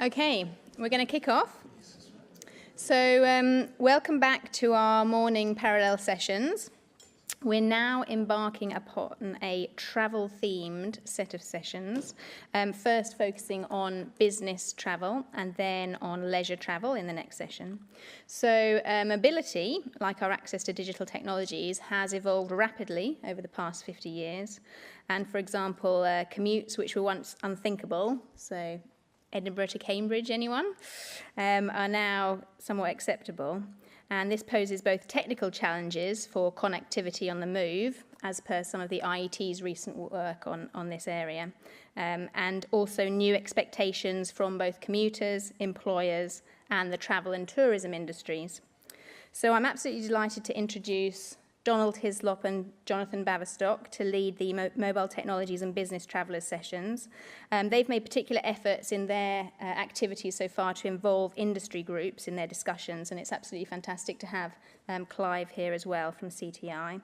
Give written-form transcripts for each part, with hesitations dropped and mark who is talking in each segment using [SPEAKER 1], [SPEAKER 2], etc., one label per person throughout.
[SPEAKER 1] Okay, we're going to kick off. So welcome back to our morning parallel sessions. We're now embarking upon a travel-themed set of sessions, first focusing on business travel and then on leisure travel in the next session. So mobility, like our access to digital technologies, has evolved rapidly over the past 50 years. And for example, commutes which were once unthinkable, so Edinburgh to Cambridge, anyone, are now somewhat acceptable. And this poses both technical challenges for connectivity on the move, as per some of the IET's recent work on this area, and also new expectations from both commuters, employers, and the travel and tourism industries. So I'm absolutely delighted to introduce Donald Hislop and Jonathan Baverstock to lead the Mobile Technologies and Business Travellers sessions. They've made particular efforts in their activities so far to involve industry groups in their discussions, and it's absolutely fantastic to have Clive here as well from CTI.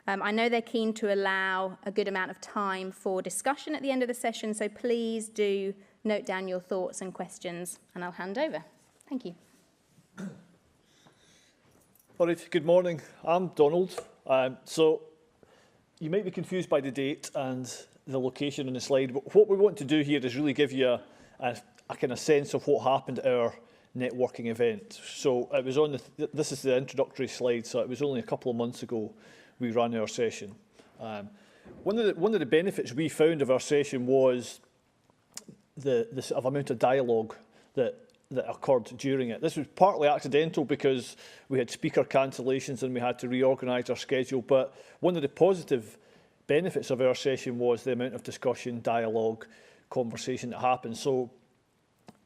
[SPEAKER 1] I know they're keen to allow a good amount of time for discussion at the end of the session, so please do note down your thoughts and questions, and I'll hand over. Thank you.
[SPEAKER 2] All right, good morning. I'm Donald. So you might be confused by the date and the location on the slide, but what we want to do here is really give you a kind of sense of what happened at our networking event. So it was on this is the introductory slide, so it was only a couple of months ago we ran our session. One of the benefits we found of our session was the sort of amount of dialogue that occurred during it. This was partly accidental because we had speaker cancellations and we had to reorganise our schedule, but one of the positive benefits of our session was the amount of discussion, dialogue, conversation that happened. So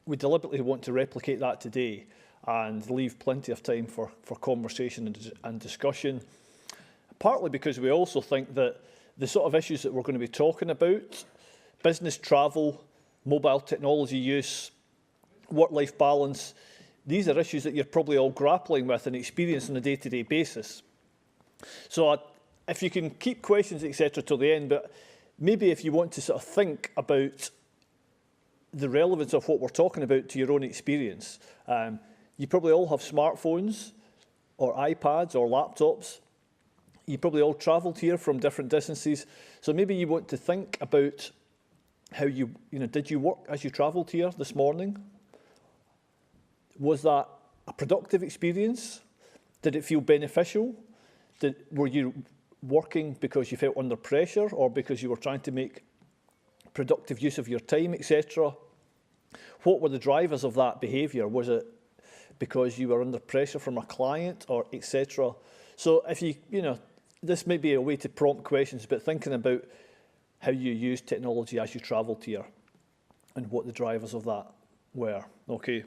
[SPEAKER 2] we deliberately want to replicate that today and leave plenty of time for conversation and discussion, partly because we also think that the sort of issues that we're going to be talking about, business travel, mobile technology use, work-life balance, these are issues that you're probably all grappling with and experiencing on a day-to-day basis. So if you can keep questions, etc., till the end, but maybe if you want to sort of think about the relevance of what we're talking about to your own experience, you probably all have smartphones or iPads or laptops. You probably all travelled here from different distances. So maybe you want to think about how did you work as you travelled here this morning? Was that a productive experience? Did it feel beneficial? Were you working because you felt under pressure or because you were trying to make productive use of your time, etc.? What were the drivers of that behaviour? Was it because you were under pressure from a client or etc.? So if this may be a way to prompt questions, but thinking about how you use technology as you travelled here and what the drivers of that were. Okay,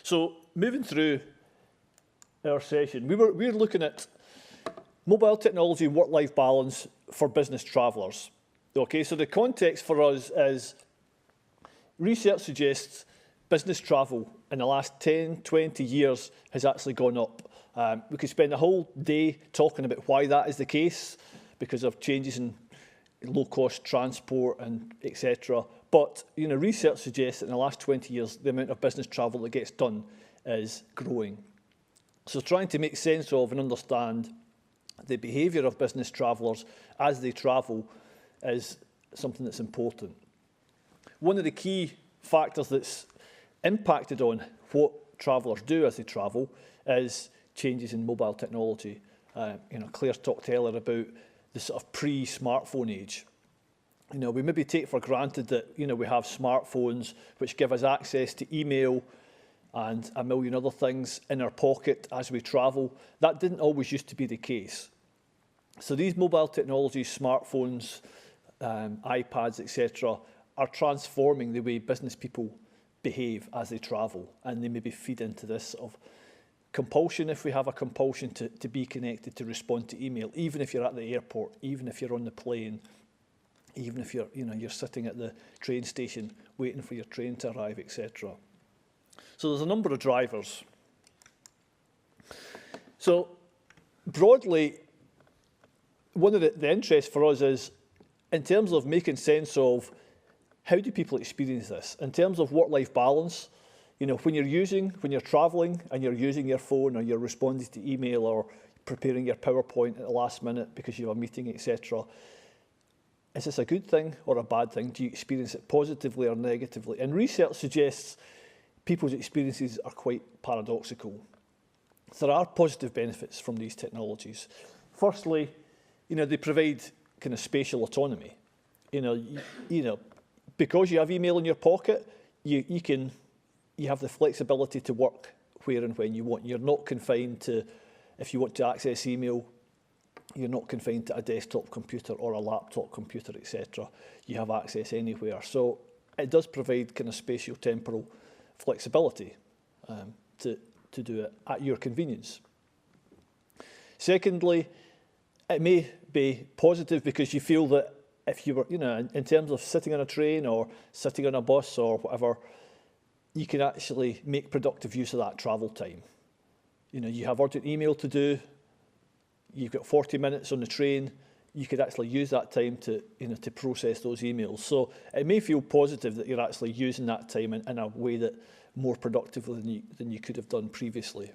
[SPEAKER 2] so moving through our session, we were looking at mobile technology work-life balance for business travellers. Okay, so the context for us is research suggests business travel in the last 10, 20 years has actually gone up. We could spend a whole day talking about why that is the case because of changes in low-cost transport and etc. But research suggests that in the last 20 years, the amount of business travel that gets done is growing. So trying to make sense of and understand the behaviour of business travellers as they travel is something that's important. One of the key factors that's impacted on what travellers do as they travel is changes in mobile technology. Claire talked earlier about the sort of pre-smartphone age. We maybe take for granted that, we have smartphones which give us access to email and a million other things in our pocket as we travel. That didn't always used to be the case. So these mobile technologies, smartphones, iPads, etc., are transforming the way business people behave as they travel, and they maybe feed into this sort of compulsion, if we have a compulsion to be connected, to respond to email, even if you're at the airport, even if you're on the plane, even if you're sitting at the train station waiting for your train to arrive, etc. So there's a number of drivers. So broadly, one of the interests for us is in terms of making sense of how do people experience this? In terms of work-life balance, You know, when you're travelling and you're using your phone or you're responding to email or preparing your PowerPoint at the last minute because you have a meeting, etc., is this a good thing or a bad thing? Do you experience it positively or negatively? And research suggests people's experiences are quite paradoxical. There are positive benefits from these technologies. Firstly, you know, they provide kind of spatial autonomy. You know, because you have email in your pocket, you have the flexibility to work where and when you want. You're not confined to, if you want to access email, you're not confined to a desktop computer or a laptop computer, etc. You have access anywhere. So it does provide kind of spatial temporal flexibility to do it at your convenience. Secondly, it may be positive because you feel that if you were, you know, in terms of sitting on a train or sitting on a bus or whatever, you can actually make productive use of that travel time. You know, you have urgent email to do, you've got 40 minutes on the train, you could actually use that time to, you know, to process those emails. So it may feel positive that you're actually using that time in a way that more productively than you could have done previously.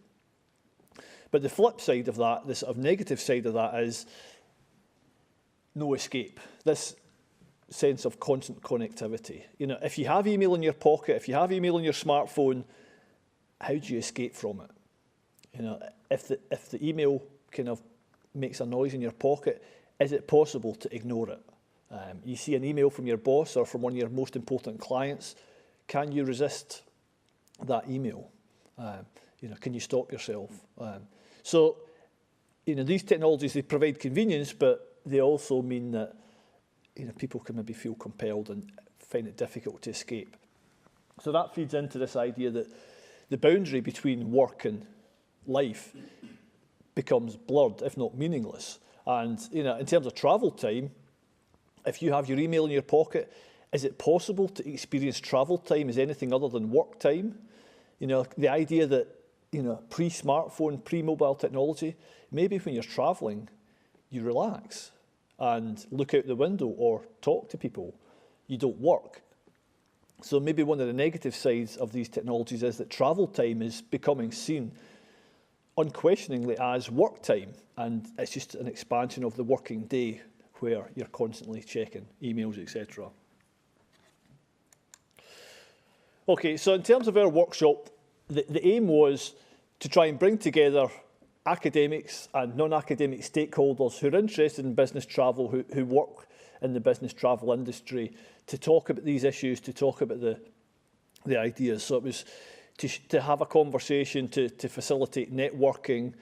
[SPEAKER 2] But the flip side of that, the sort of negative side of that, is no escape. This sense of constant connectivity. You know, if you have email in your pocket, if you have email on your smartphone, how do you escape from it? You know, if the email kind of makes a noise in your pocket, is it possible to ignore it? You see an email from your boss or from one of your most important clients, can you resist that email? You know, can you stop yourself? So, you know, these technologies, they provide convenience, but they also mean that, you know, people can maybe feel compelled and find it difficult to escape. So that feeds into this idea that the boundary between work and life becomes blurred, if not meaningless. And, you know, in terms of travel time, if you have your email in your pocket, is it possible to experience travel time as anything other than work time? You know, the idea that, you know, pre-smartphone, pre-mobile technology, maybe when you're traveling, you relax and look out the window or talk to people. You don't work. So maybe one of the negative sides of these technologies is that travel time is becoming seen unquestioningly as work time, and it's just an expansion of the working day where you're constantly checking emails, etc. Okay, so in terms of our workshop, the aim was to try and bring together academics and non-academic stakeholders who are interested in business travel, who work in the business travel industry, to talk about these issues, to talk about the ideas. So it was to have a conversation, to facilitate networking,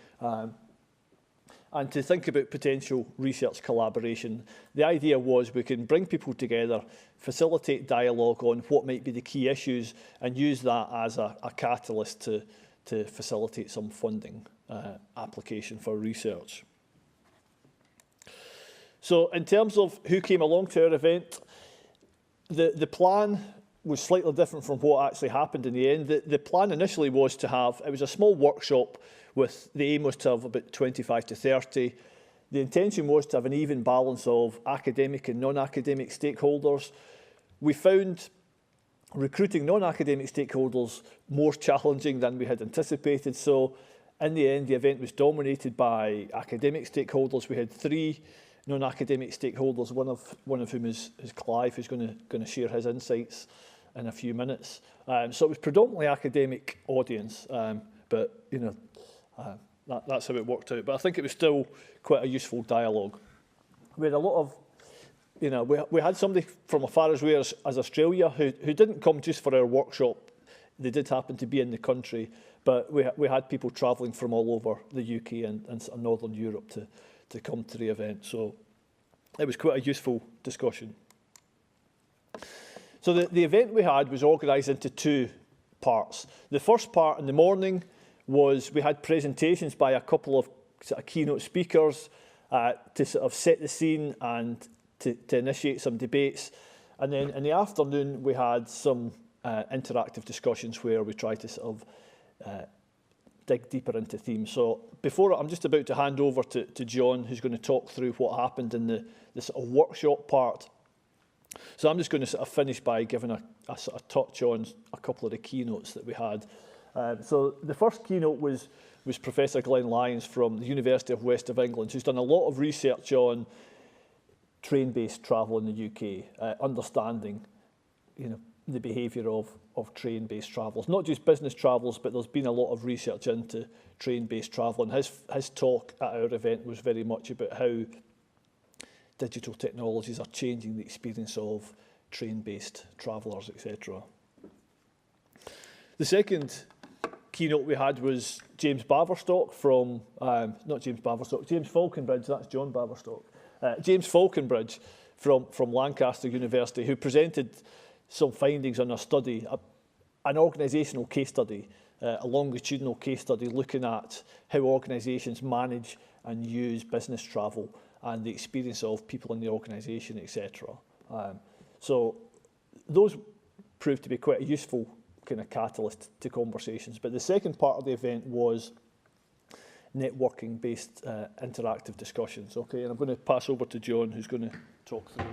[SPEAKER 2] and to think about potential research collaboration. The idea was we can bring people together, facilitate dialogue on what might be the key issues, and use that as a catalyst to facilitate some funding application for research. So in terms of who came along to our event, the plan was slightly different from what actually happened in the end. The plan initially was to have, it was a small workshop with, the aim was to have about 25 to 30. The intention was to have an even balance of academic and non-academic stakeholders. We found recruiting non-academic stakeholders more challenging than we had anticipated. So in the end, the event was dominated by academic stakeholders. We had 3 non-academic stakeholders, one of whom is Clive, who's going to share his insights in a few minutes. So it was predominantly academic audience, but you know, that's how it worked out. But I think it was still quite a useful dialogue. We had a lot of, you know, we had somebody from as far away as Australia who didn't come just for our workshop. They did happen to be in the country, but we had people travelling from all over the UK and Northern Europe to come to the event. So it was quite a useful discussion. So the event we had was organised into 2 parts. The first part in the morning was we had presentations by a couple of sort of keynote speakers to sort of set the scene and to initiate some debates. And then in the afternoon, we had some interactive discussions where we tried to sort of dig deeper into themes. So before, I'm just about to hand over to John, who's going to talk through what happened in the sort of workshop part. So I'm just going to sort of finish by giving a sort of touch on a couple of the keynotes that we had. So the first keynote was Professor Glenn Lyons from the University of West of England, who's done a lot of research on train-based travel in the UK, understanding, the behaviour of train-based travellers, not just business travellers, but there's been a lot of research into train-based travel, and his talk at our event was very much about how digital technologies are changing the experience of train-based travellers, etc. The second keynote we had was James Baverstock from, James Falconbridge, that's John Baverstock. James Falconbridge from Lancaster University, who presented some findings on a study, an organisational case study, a longitudinal case study looking at how organisations manage and use business travel and the experience of people in the organisation, etc. So those proved to be quite a useful kind of catalyst to conversations. But the second part of the event was networking-based interactive discussions. Okay, and I'm going to pass over to John, who's going to talk through.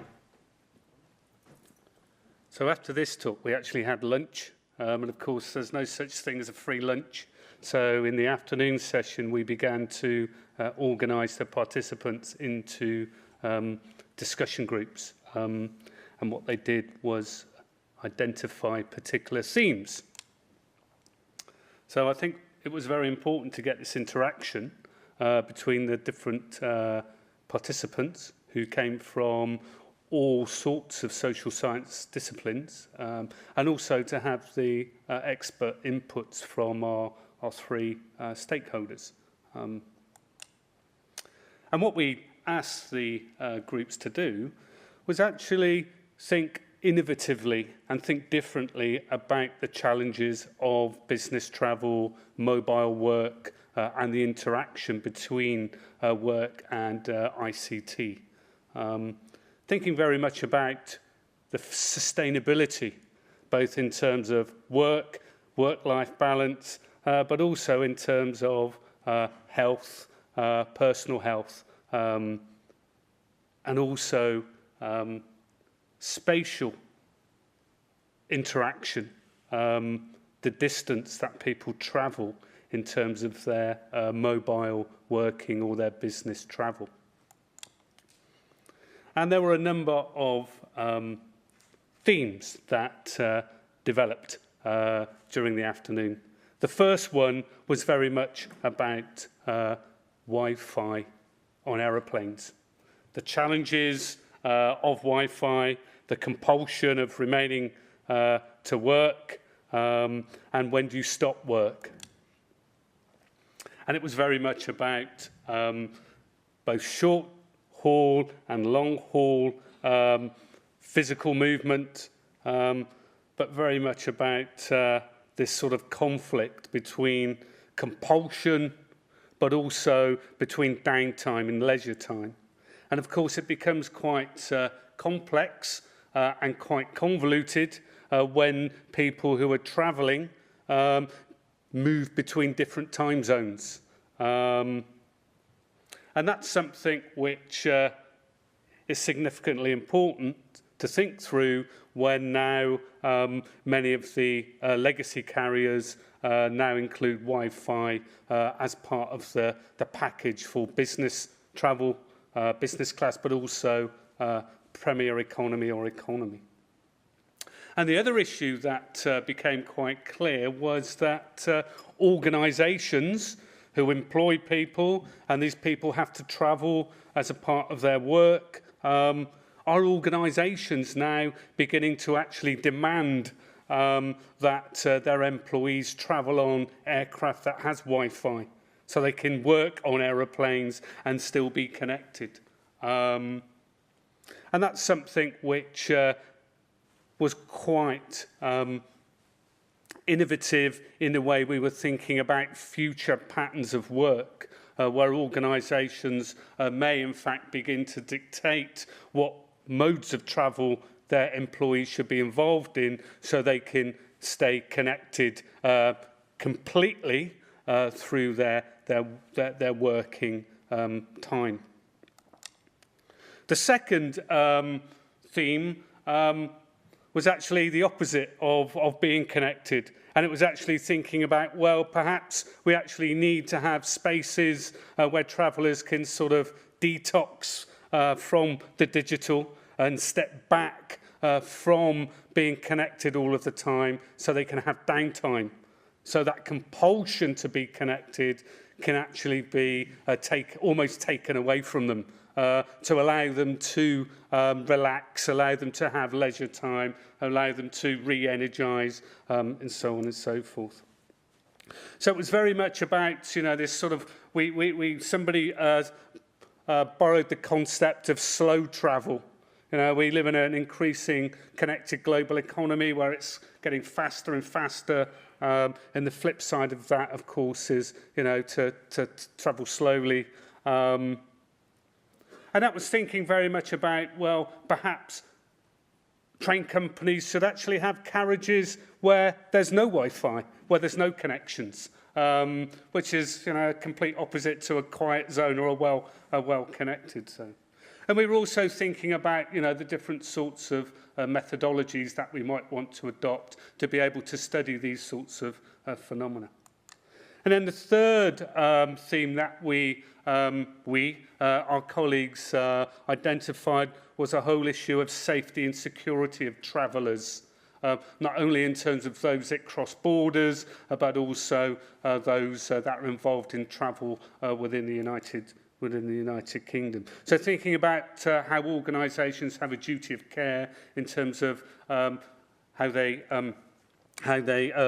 [SPEAKER 3] So after this talk, we actually had lunch, and of course, there's no such thing as a free lunch. So in the afternoon session, we began to organise the participants into discussion groups, and what they did was identify particular themes. So I think it was very important to get this interaction between the different participants who came from all sorts of social science disciplines, and also to have the expert inputs from our three stakeholders. And what we asked the groups to do was actually think innovatively and think differently about the challenges of business travel, mobile work, and the interaction between work and ICT. Thinking very much about the sustainability, both in terms of work-life balance, but also in terms of health, personal health, and also spatial interaction, the distance that people travel in terms of their mobile working or their business travel. And there were a number of themes that developed during the afternoon. The first one was very much about Wi-Fi on aeroplanes. The challenges of Wi-Fi, the compulsion of remaining to work, and when do you stop work. And it was very much about both short haul and long haul physical movement, but very much about this sort of conflict between compulsion, but also between downtime and leisure time. And of course, it becomes quite complex and quite convoluted when people who are travelling move between different time zones. And that's something which is significantly important to think through when now many of the legacy carriers now include Wi-Fi as part of the package for business travel, business class, but also premier economy or economy. And the other issue that became quite clear was that organisations who employ people, and these people have to travel as a part of their work, are organisations now beginning to actually demand that their employees travel on aircraft that has Wi-Fi, so they can work on aeroplanes and still be connected. And that's something which was quite innovative in the way we were thinking about future patterns of work, where organisations may in fact begin to dictate what modes of travel their employees should be involved in so they can stay connected completely through their working time. The second theme was actually the opposite of being connected. And it was actually thinking about, well, perhaps we actually need to have spaces where travellers can sort of detox from the digital and step back from being connected all of the time so they can have downtime. So that compulsion to be connected can actually be almost taken away from them, to allow them to relax, allow them to have leisure time, allow them to re-energise, and so on and so forth. So it was very much about, you know, this sort of, somebody borrowed the concept of slow travel. You know, we live in an increasing connected global economy where it's getting faster and faster. And the flip side of that, of course, is, you know, to travel slowly. And that was thinking very much about, well, perhaps train companies should actually have carriages where there's no Wi-Fi, where there's no connections, which is, you know, a complete opposite to a quiet zone or a well-connected zone. And we were also thinking about, you know, the different sorts of methodologies that we might want to adopt to be able to study these sorts of phenomena. And then the third theme that our colleagues identified was a whole issue of safety and security of travellers, not only in terms of those that cross borders, but also those that are involved in travel within the United Kingdom. So thinking about how organisations have a duty of care in terms of how they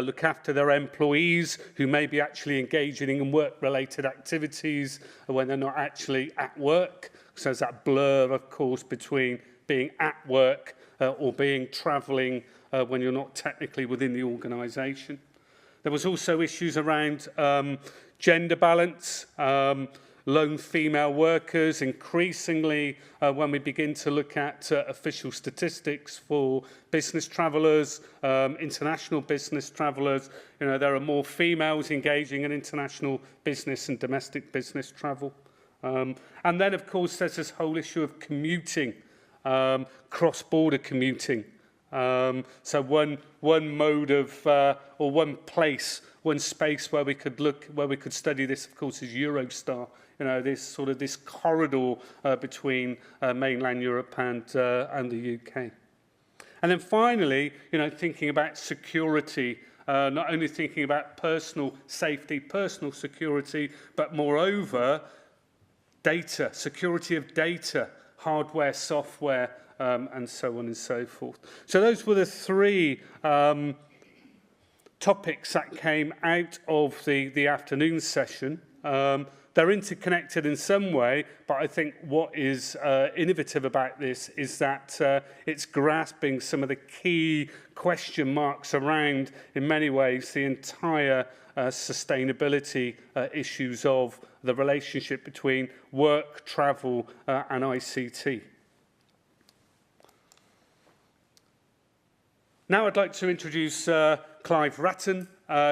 [SPEAKER 3] look after their employees who may be actually engaging in work-related activities when they're not actually at work. So there's that blur, of course, between being at work or being travelling when you're not technically within the organisation. There was also issues around gender balance, lone female workers. Increasingly, when we begin to look at official statistics for business travellers, international business travellers, you know, there are more females engaging in international business and domestic business travel. And then, of course, there's this whole issue of commuting, cross-border commuting. So one mode of, or one place, one space where we could study this, of course, is Eurostar. You know, this corridor between mainland Europe and the UK. And then finally, you know, thinking about security, not only thinking about personal safety, personal security, but moreover, data, security of data, hardware, software, and so on and so forth. So those were the three topics that came out of the afternoon session. They're interconnected in some way, but I think what is innovative about this is that it's grasping some of the key question marks around, in many ways, the entire sustainability issues of the relationship between work, travel, and ICT. Now I'd like to introduce Clive Ratton.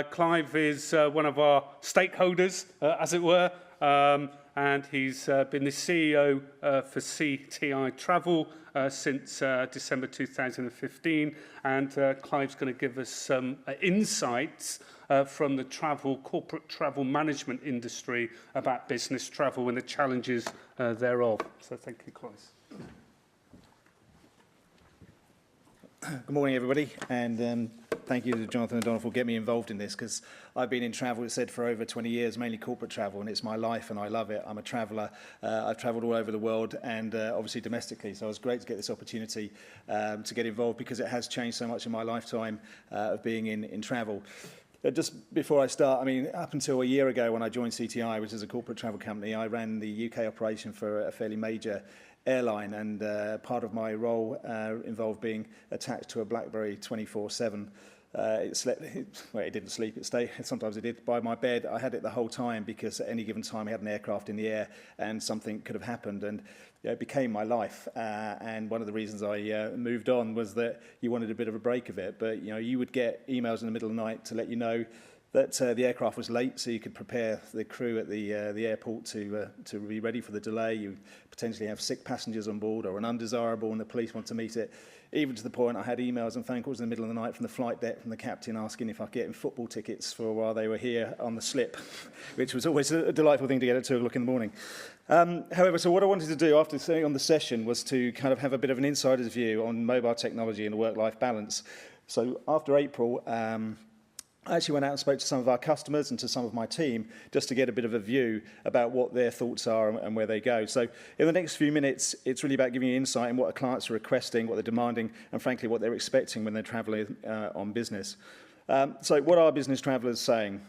[SPEAKER 3] Clive is one of our stakeholders, as it were, and he's been the CEO for CTI Travel since December 2015. And Clive's going to give us some insights from the corporate travel management industry about business travel and the challenges thereof. So thank you, Clive.
[SPEAKER 4] Good morning, everybody, and thank you to Jonathan and Donald for getting me involved in this, because I've been in travel, as said, for over 20 years, mainly corporate travel, and it's my life and I love it. I'm a traveller. I've travelled all over the world and obviously domestically, so it was great to get this opportunity to get involved, because it has changed so much in my lifetime of being in travel. Just before I start, I mean, up until a year ago when I joined CTI, which is a corporate travel company, I ran the UK operation for a fairly major airline, and part of my role involved being attached to a BlackBerry 24/7. It didn't sleep, it stayed, sometimes it did, by my bed. I had it the whole time, because at any given time we had an aircraft in the air and something could have happened, and it became my life. And one of the reasons I moved on was that you wanted a bit of a break of it, but you would get emails in the middle of the night to let you know that the aircraft was late, so you could prepare the crew at the airport to be ready for the delay. You potentially have sick passengers on board or an undesirable, and the police want to meet it. even to the point I had emails and phone calls in the middle of the night from the flight deck from the captain asking if I could get him football tickets for while they were here on the slip, which was always a delightful thing to get at 2 o'clock in the morning. However, so what I wanted to do after sitting on the session was to kind of have a bit of an insider's view on mobile technology and the work-life balance. So after April, I actually went out and spoke to some of our customers and to some of my team just to get a bit of a view about what their thoughts are and where they go. So in the next few minutes, it's really about giving you insight in what our clients are requesting, what they're demanding, and frankly, what they're expecting when they're travelling on business. So what are business travellers saying?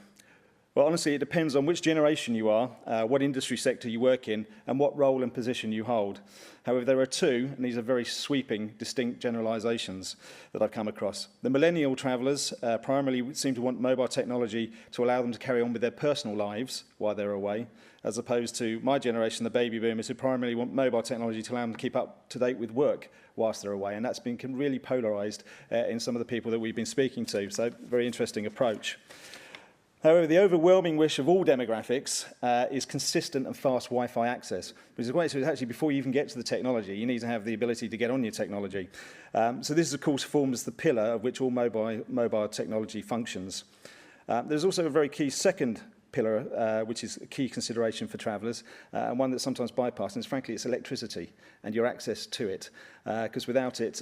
[SPEAKER 4] Well, honestly, it depends on which generation you are, what industry sector you work in, and what role and position you hold. However, there are two, and these are very sweeping, distinct generalisations that I've come across. The millennial travellers primarily seem to want mobile technology to allow them to carry on with their personal lives while they're away, as opposed to my generation, the baby boomers, who primarily want mobile technology to allow them to keep up to date with work whilst they're away. And that's been really polarised in some of the people that we've been speaking to. So, very interesting approach. However, the overwhelming wish of all demographics is consistent and fast Wi-Fi access, which is quite, so actually before you even get to the technology, you need to have the ability to get on your technology. So this, of course, forms the pillar of which all mobile technology functions. There's also a very key second pillar, which is a key consideration for travellers, and one that's sometimes bypassed, and frankly, it's electricity and your access to it, because without it,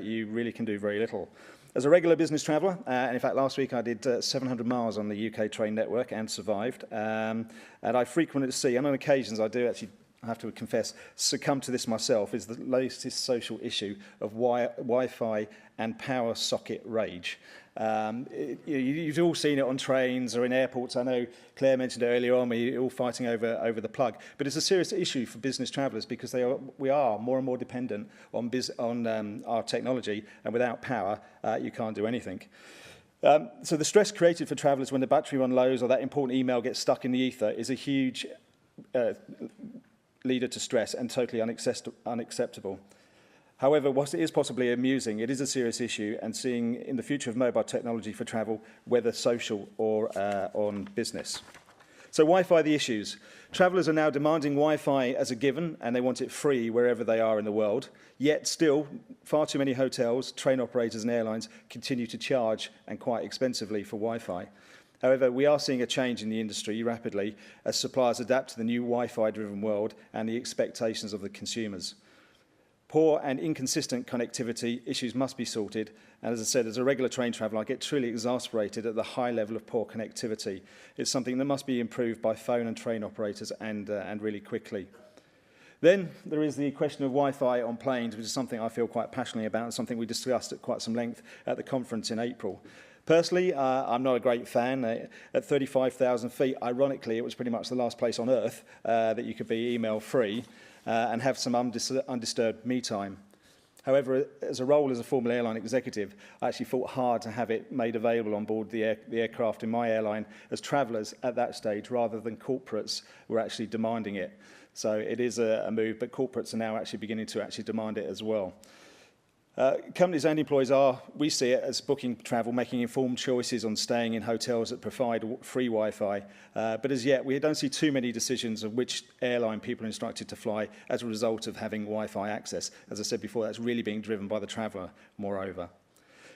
[SPEAKER 4] you really can do very little. As a regular business traveller, and in fact last week I did 700 miles on the UK train network and survived, and I frequently see, and on occasions I do actually, I have to confess, succumb to this myself, is the latest social issue of Wi-Fi and power socket rage. You've all seen it on trains or in airports. I know Claire mentioned it earlier on, we're all fighting over the plug. But it's a serious issue for business travellers because we are more and more dependent on our technology, and without power, you can't do anything. So the stress created for travellers when the battery run lows or that important email gets stuck in the ether is a huge leader to stress and totally unacceptable. However, whilst it is possibly amusing, it is a serious issue, and seeing in the future of mobile technology for travel, whether social or on business. So Wi-Fi, the issues. Travellers are now demanding Wi-Fi as a given, and they want it free wherever they are in the world. Yet still, far too many hotels, train operators and airlines continue to charge, and quite expensively, for Wi-Fi. However, we are seeing a change in the industry rapidly as suppliers adapt to the new Wi-Fi driven world and the expectations of the consumers. Poor and inconsistent connectivity issues must be sorted, and as I said, as a regular train traveller, I get truly exasperated at the high level of poor connectivity. It's something that must be improved by phone and train operators, and really quickly. Then there is the question of Wi-Fi on planes, which is something I feel quite passionately about, and something we discussed at quite some length at the conference in April. Personally, I'm not a great fan. At 35,000 feet, ironically, it was pretty much the last place on Earth that you could be email free. And have some undisturbed me time. However, as a role as a former airline executive, I actually fought hard to have it made available on board the aircraft in my airline as travellers at that stage, rather than corporates were actually demanding it. So it is a move, but corporates are now actually beginning to actually demand it as well. Companies and employees we see it as booking travel, making informed choices on staying in hotels that provide free Wi-Fi. But as yet, we don't see too many decisions of which airline people are instructed to fly as a result of having Wi-Fi access. As I said before, that's really being driven by the traveller, moreover.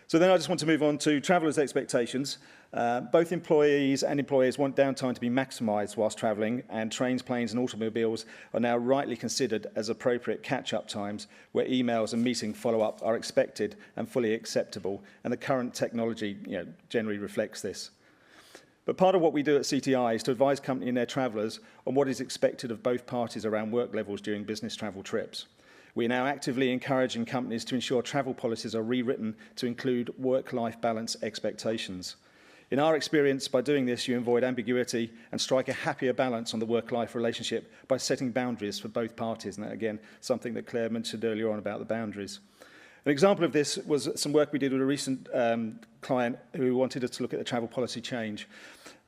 [SPEAKER 4] So then I just want to move on to travellers' expectations. Both employees and employers want downtime to be maximised whilst travelling, and trains, planes and automobiles are now rightly considered as appropriate catch-up times where emails and meeting follow-up are expected and fully acceptable, and the current technology generally reflects this. But part of what we do at CTI is to advise company and their travellers on what is expected of both parties around work levels during business travel trips. We are now actively encouraging companies to ensure travel policies are rewritten to include work-life balance expectations. In our experience, by doing this, you avoid ambiguity and strike a happier balance on the work-life relationship by setting boundaries for both parties. And that, again, something that Claire mentioned earlier on about the boundaries. An example of this was some work we did with a recent client who wanted us to look at the travel policy change.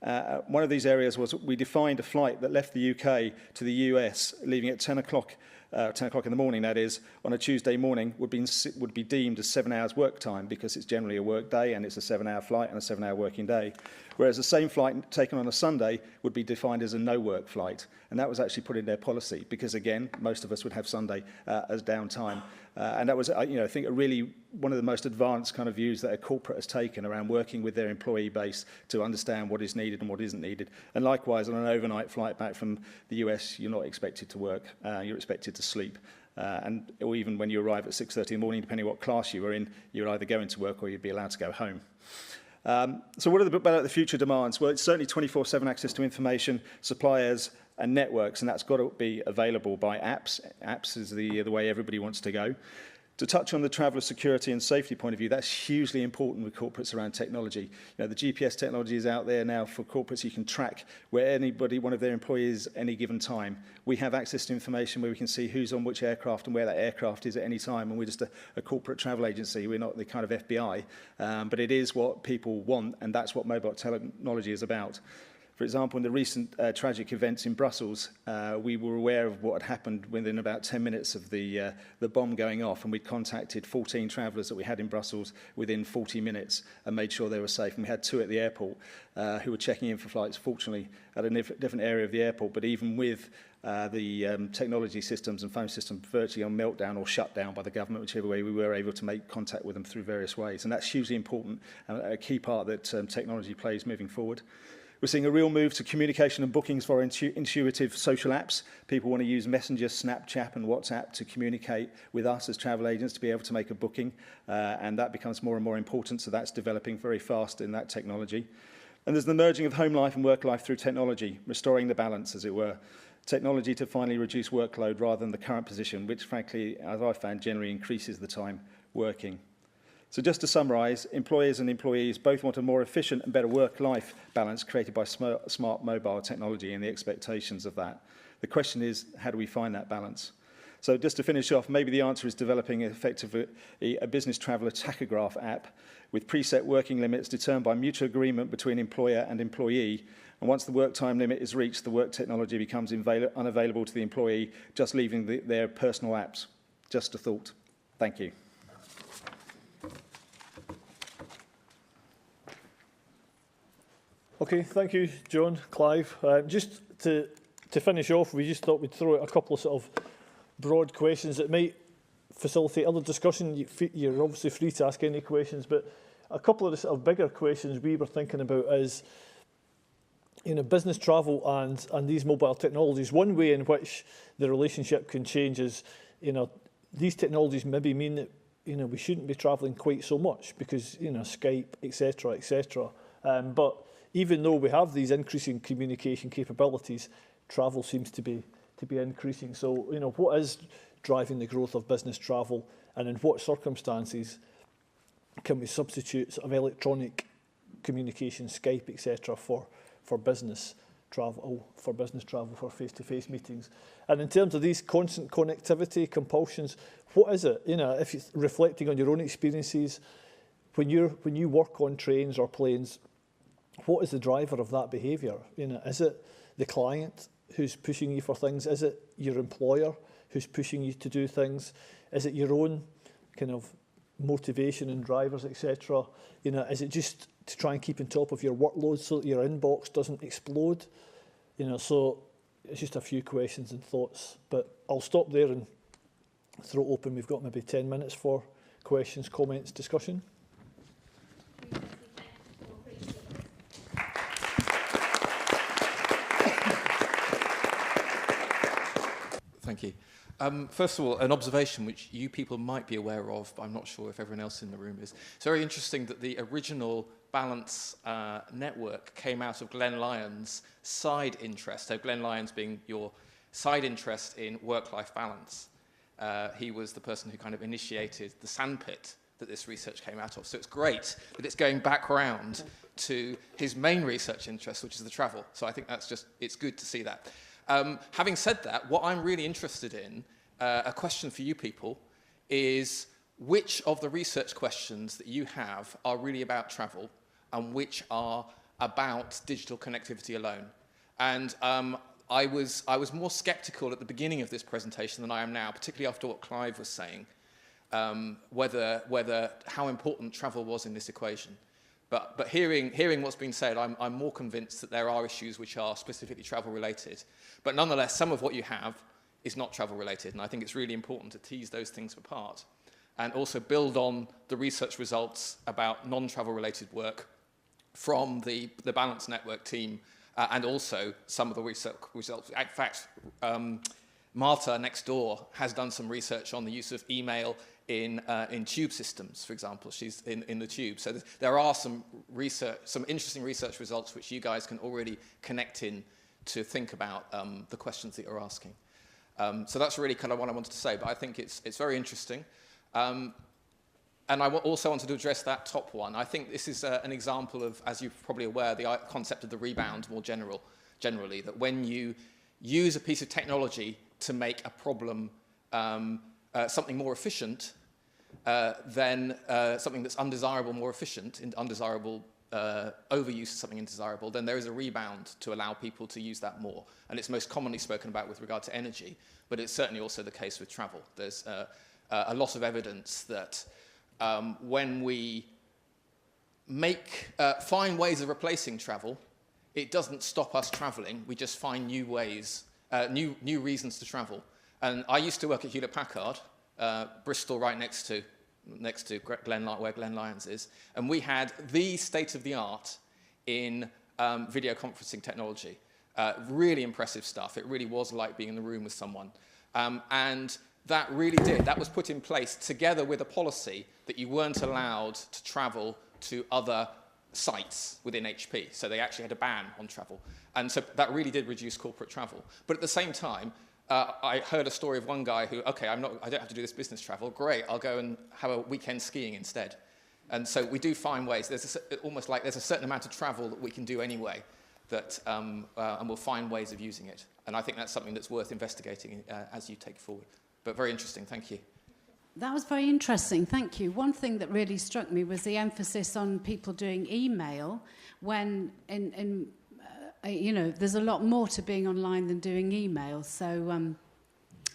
[SPEAKER 4] One of these areas was we defined a flight that left the UK to the US, leaving at 10 o'clock in the morning, that is, on a Tuesday morning, would be deemed as 7 hours work time because it's generally a work day and it's a 7-hour flight and a 7-hour working day. Whereas the same flight taken on a Sunday would be defined as a no-work flight. And that was actually put in their policy because, again, most of us would have Sunday as downtime. And that was, I think, one of the most advanced kind of views that a corporate has taken around working with their employee base to understand what is needed and what isn't needed. And likewise, on an overnight flight back from the US, you're not expected to work. You're expected to sleep. Or even when you arrive at 6:30 in the morning, depending on what class you were in, you're either going to work or you'd be allowed to go home. So what are the future demands? Well, it's certainly 24/7 access to information, suppliers and networks, and that's got to be available by apps. Apps is the way everybody wants to go. To touch on the traveller security and safety point of view, that's hugely important with corporates around technology. The GPS technology is out there now for corporates. You can track where one of their employees at any given time. We have access to information where we can see who's on which aircraft and where that aircraft is at any time. And we're just a corporate travel agency. We're not the kind of FBI, but it is what people want, and that's what mobile technology is about. For example, in the recent tragic events in Brussels, we were aware of what had happened within about 10 minutes of the bomb going off, and we'd contacted 14 travellers that we had in Brussels within 40 minutes and made sure they were safe. And we had 2 at the airport who were checking in for flights, fortunately, at a different area of the airport. But even with the technology systems and phone systems virtually on meltdown or shut down by the government, whichever way, we were able to make contact with them through various ways. And that's hugely important and a key part that technology plays moving forward. We're seeing a real move to communication and bookings for intuitive social apps. People want to use Messenger, Snapchat and WhatsApp to communicate with us as travel agents to be able to make a booking. And that becomes more and more important, so that's developing very fast in that technology. And there's the merging of home life and work life through technology, restoring the balance, as it were. Technology to finally reduce workload rather than the current position, which frankly, as I found, generally increases the time working. So just to summarise, employers and employees both want a more efficient and better work-life balance created by smart mobile technology and the expectations of that. The question is, how do we find that balance? So just to finish off, maybe the answer is developing effectively a business traveller tachograph app with preset working limits determined by mutual agreement between employer and employee. And once the work time limit is reached, the work technology becomes unavailable to the employee, just leaving their personal apps. Just a thought. Thank you.
[SPEAKER 2] Okay, thank you, John, Clive. Just to finish off, we just thought we'd throw out a couple of sort of broad questions that might facilitate other discussion. You're obviously free to ask any questions, but a couple of the sort of bigger questions we were thinking about is, business travel and these mobile technologies. One way in which the relationship can change is, these technologies maybe mean that, we shouldn't be travelling quite so much because, Skype, etc., etc. But even though we have these increasing communication capabilities, travel seems to be increasing. So, what is driving the growth of business travel, and in what circumstances can we substitute sort of electronic communication, Skype, etc., for business travel, for face-to-face meetings? And in terms of these constant connectivity compulsions, what is it? If you're reflecting on your own experiences, when you work on trains or planes, what is the driver of that behaviour? Is it the client who's pushing you for things? Is it your employer who's pushing you to do things? Is it your own kind of motivation and drivers, etc.? Is it just to try and keep on top of your workload so that your inbox doesn't explode? So it's just a few questions and thoughts, but I'll stop there and throw it open. We've got maybe 10 minutes for questions, comments, discussion.
[SPEAKER 5] Thank you. First of all, an observation which you people might be aware of, but I'm not sure if everyone else in the room is. It's very interesting that the original Balance network came out of Glenn Lyon's side interest. So Glenn Lyon's being your side interest in work-life balance. He was the person who kind of initiated the sandpit that this research came out of. So it's great that it's going back round to his main research interest, which is the travel. So I think it's good to see that. Having said that, what I'm really interested in, a question for you people, is which of the research questions that you have are really about travel and which are about digital connectivity alone. And I was more sceptical at the beginning of this presentation than I am now, particularly after what Clive was saying, whether how important travel was in this equation. But hearing what's been said, I'm more convinced that there are issues which are specifically travel related. But nonetheless, some of what you have is not travel related, and I think it's really important to tease those things apart and also build on the research results about non-travel related work from the Balance Network team and also some of the research results. In fact, Marta next door has done some research on the use of email in tube systems, for example. She's in the tube. So there are some interesting research results which you guys can already connect in to think about the questions that you're asking. So that's really kind of what I wanted to say, but I think it's very interesting. And I also wanted to address that top one. I think this is an example of, as you're probably aware, the concept of the rebound more generally, that when you use a piece of technology to make a problem something more efficient, then something that's undesirable more efficient, undesirable overuse of something undesirable, then there is a rebound to allow people to use that more. And it's most commonly spoken about with regard to energy, but it's certainly also the case with travel. There's a lot of evidence that when we find ways of replacing travel, it doesn't stop us traveling. We just find new ways, new reasons to travel. And I used to work at Hewlett-Packard, Bristol, right next to where Glen Lyons is, and we had the state-of-the-art in video conferencing technology. Really impressive stuff. It really was like being in the room with someone. And that was put in place together with a policy that you weren't allowed to travel to other sites within HP. So they actually had a ban on travel. And so that really did reduce corporate travel. But at the same time, I heard a story of one guy who, okay, I don't have to do this business travel. Great, I'll go and have a weekend skiing instead. And so we do find ways. There's almost like there's a certain amount of travel that we can do anyway, that and we'll find ways of using it. And I think that's something that's worth investigating as you take forward. But very interesting. Thank you.
[SPEAKER 6] That was very interesting. Thank you. One thing that really struck me was the emphasis on people doing email when you know, there's a lot more to being online than doing email. So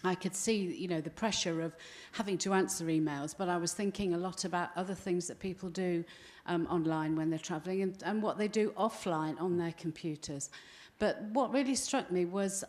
[SPEAKER 6] I could see, you know, the pressure of having to answer emails, but I was thinking a lot about other things that people do online when they're traveling and what they do offline on their computers. But what really struck me was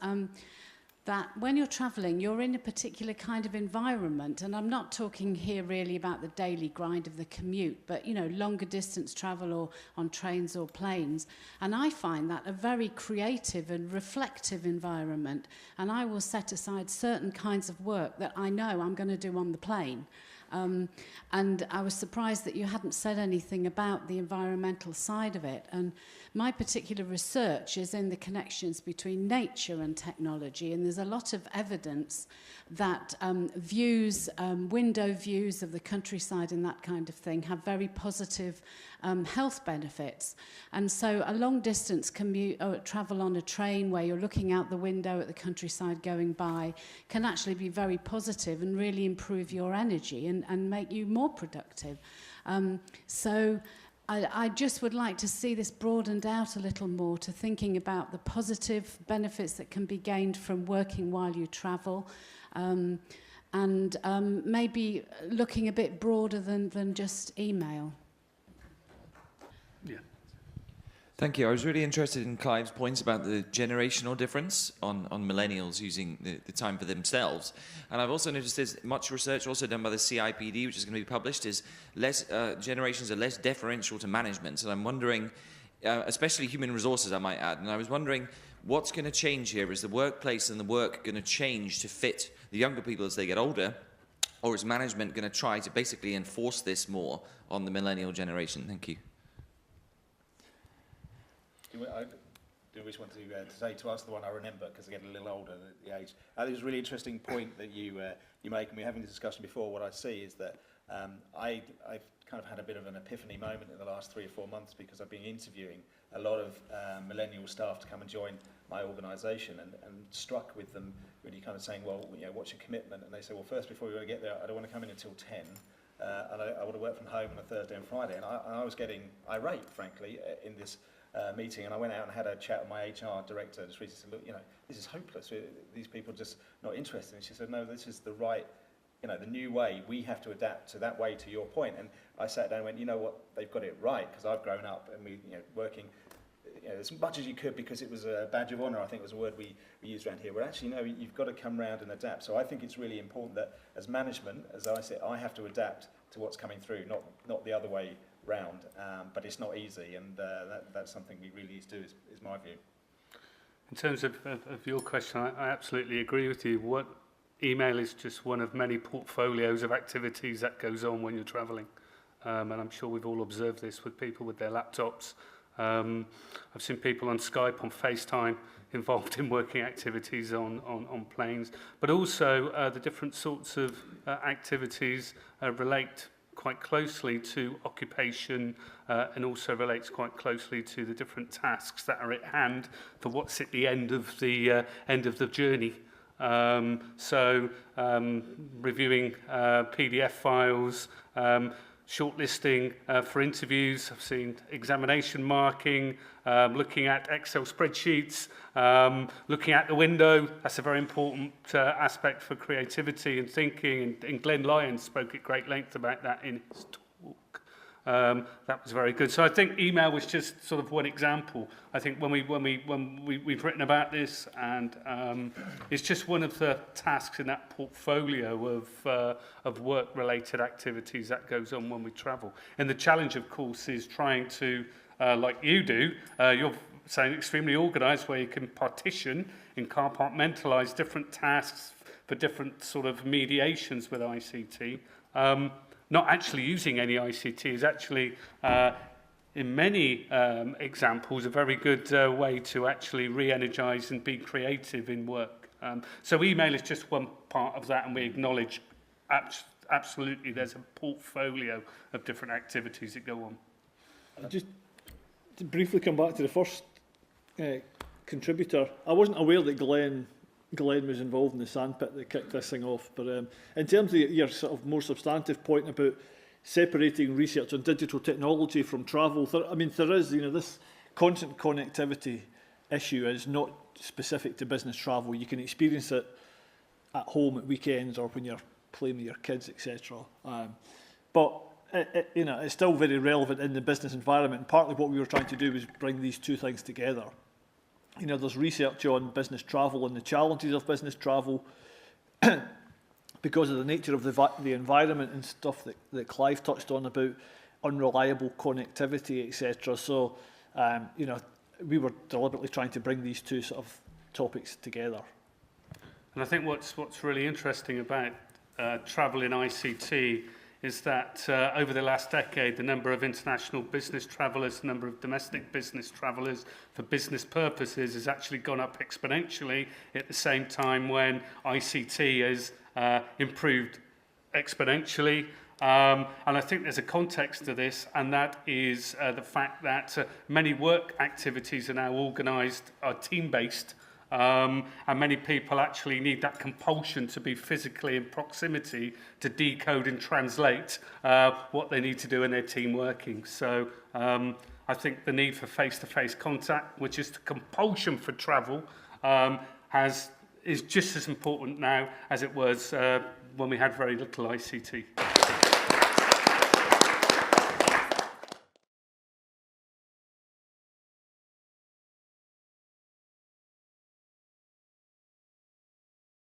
[SPEAKER 6] that when you're traveling, you're in a particular kind of environment. And I'm not talking here really about the daily grind of the commute, but, you know, longer distance travel or on trains or planes. And I find that a very creative and reflective environment. And I will set aside certain kinds of work that I know I'm going to do on the plane. And I was surprised that you hadn't said anything about the environmental side of it. And my particular research is in the connections between nature and technology, and there's a lot of evidence that window views of the countryside and that kind of thing have very positive health benefits. And so a long-distance commute or travel on a train where you're looking out the window at the countryside going by can actually be very positive and really improve your energy and make you more productive. So I just would like to see this broadened out a little more to thinking about the positive benefits that can be gained from working while you travel, and maybe looking a bit broader than just email.
[SPEAKER 3] Yeah.
[SPEAKER 7] Thank you. I was really interested in Clive's points about the generational difference on millennials using the time for themselves. And I've also noticed there's much research also done by the CIPD, which is going to be published, is generations are less deferential to management. And I'm wondering, especially human resources, I might add, and I was wondering what's going to change here? Is the workplace and the work going to change to fit the younger people as they get older? Or is management going to try to basically enforce this more on the millennial generation? Thank you.
[SPEAKER 4] Do which one to ask the one I remember, because I get a little older at the age. I think it's a really interesting point that you make, and we were having this discussion before. What I see is that I've kind of had a bit of an epiphany moment in the last 3 or 4 months, because I've been interviewing a lot of millennial staff to come and join my organisation, and struck with them really kind of saying, well, you know, what's your commitment? And they say, well, first, before we want to get there, I don't want to come in until 10. and I want to work from home on a Thursday and Friday. And I was getting irate, frankly, in this meeting, and I went out and had a chat with my HR director. Just recently said, look, you know, this is hopeless. These people are just not interested. And she said, no, this is the right, you know, the new way. We have to adapt to that way, to your point. And I sat down and went, you know what, they've got it right, because I've grown up and we, you know, working, you know, as much as you could, because it was a badge of honour, I think was a word we used around here. Well, actually, no, you've got to come round and adapt. So I think it's really important that as management, as I said, I have to adapt to what's coming through, not the other way round. But it's not easy, and that's something we really need to do, is my view.
[SPEAKER 3] In terms of your question, I absolutely agree with you. What email is just one of many portfolios of activities that goes on when you're travelling. And I'm sure we've all observed this with people with their laptops. I've seen people on Skype, on FaceTime, involved in working activities on planes. But also the different sorts of activities relate quite closely to occupation and also relates quite closely to the different tasks that are at hand for what's at the end of the journey. Reviewing PDF files, shortlisting for interviews. I've seen examination marking, looking at Excel spreadsheets, looking at the window. That's a very important aspect for creativity and thinking. And Glenn Lyons spoke at great length about that in his talk. That was very good. So I think email was just sort of one example. I think when we've written about this, and it's just one of the tasks in that portfolio of work-related activities that goes on when we travel. And the challenge, of course, is trying to, like you do, you're saying extremely organised, where you can partition and compartmentalise different tasks for different sort of mediations with ICT. Not actually using any ICT is actually, in many examples, a very good way to actually re-energise and be creative in work. So email is just one part of that, and we acknowledge absolutely there's a portfolio of different activities that go on.
[SPEAKER 2] Just to briefly come back to the first contributor, I wasn't aware that Glenn was involved in the sandpit that kicked this thing off. But in terms of your sort of more substantive point about separating research on digital technology from travel, there is, you know, this constant connectivity issue is not specific to business travel. You can experience it at home at weekends or when you're playing with your kids, etc. But you know, it's still very relevant in the business environment. And partly what we were trying to do was bring these two things together. You know, there's research on business travel and the challenges of business travel because of the nature of the environment and stuff that Clive touched on about unreliable connectivity, etc. So, you know, we were deliberately trying to bring these two sort of topics together.
[SPEAKER 3] And I think what's really interesting about travel in ICT is that over the last decade, the number of international business travellers, the number of domestic business travellers for business purposes has actually gone up exponentially at the same time when ICT has improved exponentially. And I think there's a context to this, and that is the fact that many work activities are now organised, are team-based, and many people actually need that compulsion to be physically in proximity to decode and translate what they need to do in their team working. So I think the need for face-to-face contact, which is the compulsion for travel, is just as important now as it was when we had very little ICT.